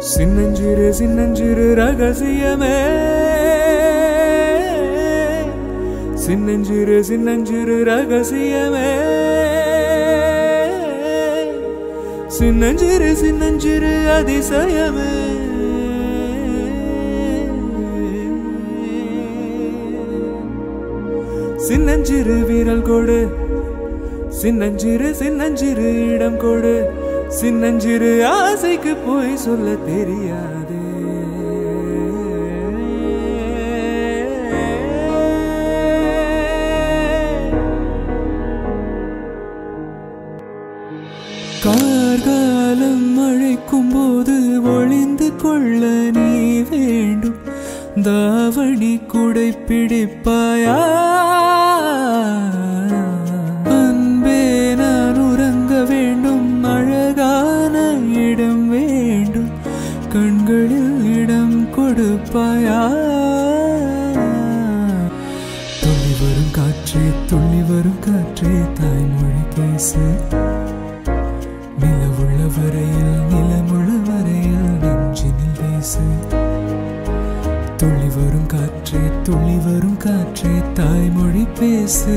சின்னஞ்சிறு சின்னஞ்சிறு ரகசியமே சின்னஞ்சிறு சின்னஞ்சிறு ரகசியமே சின்னஞ்சிறு சின்னஞ்சிறு அதிசயமே சின்னஞ்சிறு வீரல் கொடு சின்னஞ்சிறு சின்னஞ்சிறு இடம் கொடு சின்னஞ்சிறு ஆசைக்கு போய் சொல்ல தெரியாது கார்காலம் அழைக்கும் போது ஒளிந்து கொள்ள நீ வேண்டும் தாவணி குடை பிடிப்பாயா அன்பே நான் உறங்க வேண்டும் அழகான இடம் வேண்டும் கண்களில் இடம் கொடுப்பாயா துள்ளி வரும் காற்றே தாய்மொழி பேசு நிலவுள்ள வரையில் நிலமுள்ள வரையில் நெஞ்சினில் பேசு துள்ளி வரும் காற்றே தாய்மொழி பேசு